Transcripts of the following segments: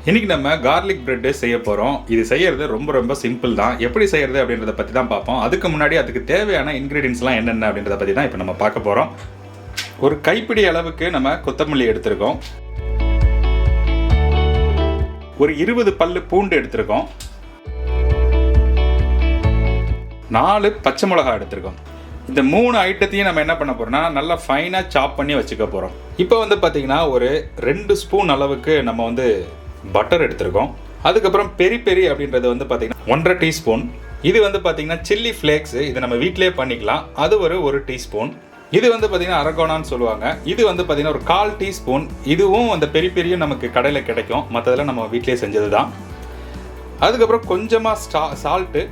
இன்றைக்கி நம்ம garlic bread செய்ய போகிறோம். இது செய்கிறது ரொம்ப சிம்பிள் தான். எப்படி செய்கிறது அப்படின்றத பற்றி தான் பார்ப்போம். அதுக்கு முன்னாடி அதுக்கு தேவையான இன்க்ரீடியன்ஸ்லாம் என்னென்ன அப்படின்றத பற்றி தான் இப்போ நம்ம பார்க்க போகிறோம். ஒரு கைப்பிடி அளவுக்கு நம்ம கொத்தமல்லி எடுத்திருக்கோம். ஒரு 20 பல்லு பூண்டு எடுத்திருக்கோம். 4 பச்சை மிளகாய் எடுத்திருக்கோம். இந்த 3 ஐட்டத்தையும் நம்ம என்ன பண்ண போகிறோம்னா நல்லா ஃபைனாக சாப் பண்ணி வச்சுக்க போகிறோம். இப்போ வந்து பார்த்திங்கன்னா ஒரு 2 ஸ்பூன் அளவுக்கு நம்ம வந்து பட்டர் எடுத்திருக்கோம். அதுக்கப்புறம் பெரி அப்படின்றது வந்து பார்த்திங்கன்னா 1.5 டீஸ்பூன். இது வந்து பார்த்திங்கன்னா சில்லி ஃப்ளேக்ஸு, இது நம்ம வீட்டிலே பண்ணிக்கலாம். அது ஒரு டீஸ்பூன். இது வந்து பார்த்திங்கன்னா அரகோனான்னு சொல்லுவாங்க. இது வந்து பார்த்திங்கன்னா ஒரு 1/4 டீஸ்பூன். இதுவும் அந்த பெரியும் நமக்கு கடையில் கிடைக்கும். மற்றதெல்லாம் நம்ம வீட்டிலே செஞ்சது தான். அதுக்கப்புறம் கொஞ்சமாக சால்ட்டு.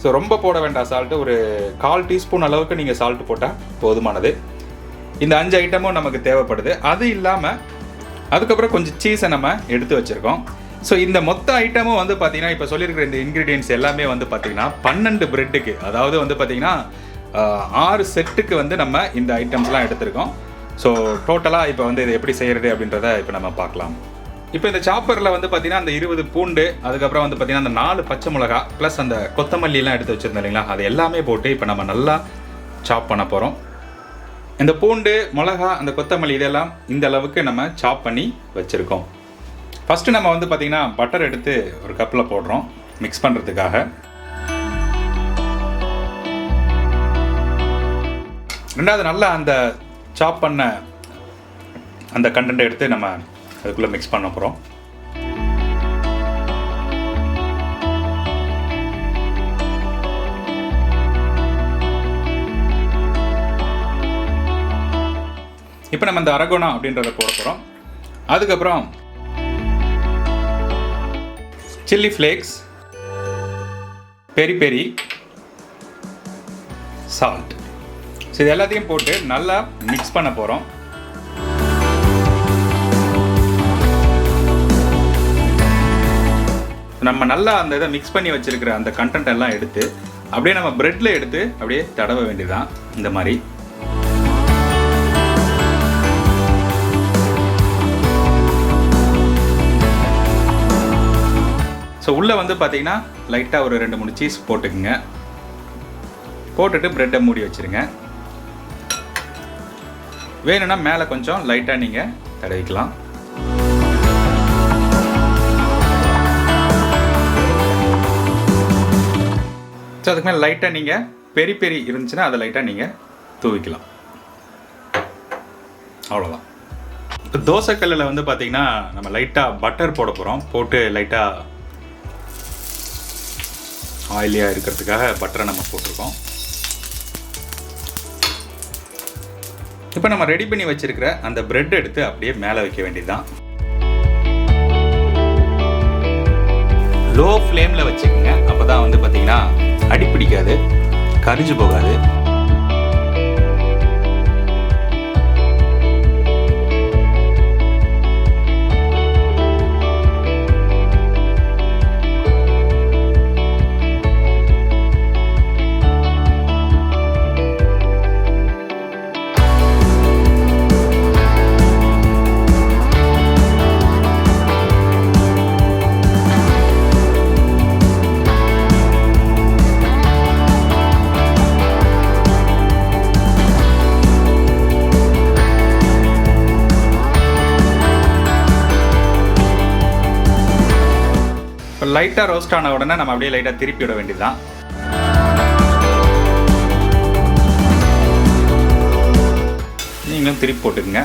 ஸோ ரொம்ப போட வேண்டாம் சால்ட்டு. ஒரு 1/4 டீஸ்பூன் அளவுக்கு நீங்கள் சால்ட்டு போட்டால் போதுமானது. இந்த 5 ஐட்டமும் நமக்கு தேவைப்படுது. அது இல்லாமல் அதுக்கப்புறம் கொஞ்சம் சீஸை நம்ம எடுத்து வச்சுருக்கோம். ஸோ இந்த மொத்த ஐட்டமும் வந்து பார்த்திங்கன்னா இப்போ சொல்லியிருக்கிற இந்த இன்க்ரீடியன்ஸ் எல்லாமே வந்து பார்த்திங்கன்னா 12 ப்ரெட்டுக்கு, அதாவது வந்து பார்த்திங்கன்னா 6 செட்டுக்கு வந்து நம்ம இந்த ஐட்டம்ஸ்லாம் எடுத்திருக்கோம். ஸோ டோட்டலாக இப்போ வந்து இது எப்படி செய்கிறது அப்படின்றத இப்போ நம்ம பார்க்கலாம். இப்போ இந்த சாப்பரில் வந்து பார்த்திங்கன்னா அந்த 20 பூண்டு, அதுக்கப்புறம் வந்து பார்த்திங்கன்னா அந்த 4 பச்சை மிளகா ப்ளஸ் அந்த கொத்தமல்லிலாம் எடுத்து வச்சுருந்தோம் இல்லைங்களா, அது எல்லாமே போட்டு இப்போ நம்ம நல்லா சாப் பண்ண போகிறோம். இந்த பூண்டு, மிளகா, அந்த கொத்தமல்லி இதெல்லாம் இந்த அளவுக்கு நம்ம சாப் பண்ணி வச்சுருக்கோம். ஃபஸ்ட்டு நம்ம வந்து பார்த்திங்கன்னா பட்டர் எடுத்து ஒரு கப்பில் போடுறோம் மிக்ஸ் பண்ணுறதுக்காக. ரெண்டாவது நல்லா அந்த சாப் பண்ண அந்த கண்டென்ட்டை எடுத்து நம்ம அதுக்குள்ளே மிக்ஸ் பண்ண போகிறோம். இப்போ நம்ம இந்த அரகோனா அப்படின்றத போட போகிறோம். அதுக்கப்புறம் சில்லி ஃப்ளேக்ஸ், பெரி சால்ட். ஸோ இது எல்லாத்தையும் போட்டு நல்லா மிக்ஸ் பண்ண போகிறோம். நம்ம நல்லா அந்த இதை மிக்ஸ் பண்ணி வச்சுருக்கிற அந்த கண்டென்ட் எல்லாம் எடுத்து அப்படியே நம்ம ப்ரெட்டில் எடுத்து அப்படியே தடவ வேண்டியதுதான் இந்த மாதிரி. ஸோ உள்ளே வந்து பார்த்திங்கன்னா லைட்டாக ஒரு 2-3 சீஸ் போட்டுக்குங்க. போட்டுட்டு ப்ரெட்டை மூடி வச்சுருங்க. வேணும்னா மேலே கொஞ்சம் லைட்டாக நீங்கள் தடவிக்கலாம். ஸோ அதுக்கு மேலே லைட்டாக நீங்கள் பெரி இருந்துச்சுன்னா அதை லைட்டாக நீங்கள் தூவிக்கலாம். அவ்வளோதான். இப்போ தோசைக்கல்லில் வந்து பார்த்திங்கன்னா நம்ம லைட்டாக பட்டர் போட போகிறோம். போட்டு லைட்டாக ஆயிலியாக இருக்கிறதுக்காக பட்டரை நம்ம போட்டிருக்கோம். இப்போ நம்ம ரெடி பண்ணி வச்சுருக்கிற அந்த ப்ரெட் எடுத்து அப்படியே மேலே வைக்க வேண்டியது தான். லோ ஃப்ளேமில் வச்சுக்கோங்க. அப்போ தான் வந்து பார்த்திங்கன்னா அடி பிடிக்காது, கரிஞ்சு போகாது. லைட்டாக ரோஸ்ட் ஆன உடனே நம்ம அப்படியே லைட்டாக திருப்பி விட வேண்டியதுதான். நீங்களும் திருப்பி போட்டுக்குங்க.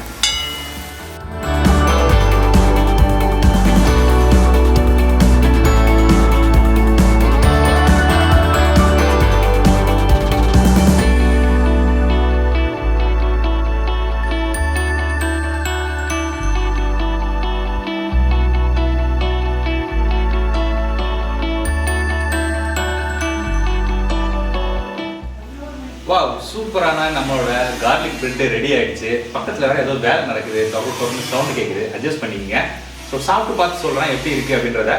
வாவ், சூப்பரான நம்மளோட கார்லிக் ப்ரெட்டு ரெடி ஆகிடுச்சு. பக்கத்தில் வேறு ஏதோ வேலை நடக்குது, தொடர்ந்து சவுண்டு கேட்குது, அட்ஜஸ்ட் பண்ணிக்கங்க. ஸோ சாப்பிட்டு பார்த்து சொல்கிறேன் எப்படி இருக்குது அப்படின்றத.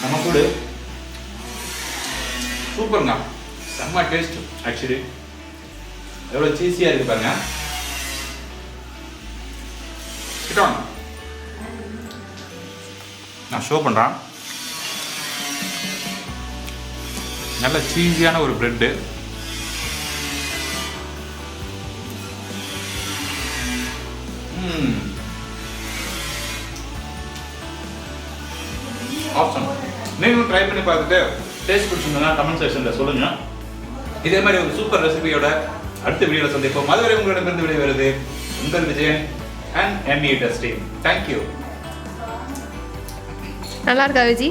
நம்ம கூட சூப்பருங்க, செம்ம டேஸ்ட். ஆக்சுவலி எவ்வளோ சீஸியாக இருக்குது பாருங்க. நான் ஷோ பண்ணுறேன். நல்ல சீஸியான ஒரு பிரெட்டு. ஆப்ஷன் நீங்களும் ட்ரை பண்ணி பார்த்துட்டு டேஸ்ட் பிடிச்சிருந்தா கமெண்ட் செக்ஷனில் சொல்லுங்கள். இதே மாதிரி ஒரு சூப்பர் ரெசிபியோட அடுத்த வீடியோவில் சந்திப்போம். அதுவரை உங்களிடமிருந்து விடைபெறுவது உங்கள் Vijayan and ME testing. Thank you. நல்லா இருக்கா விஜி?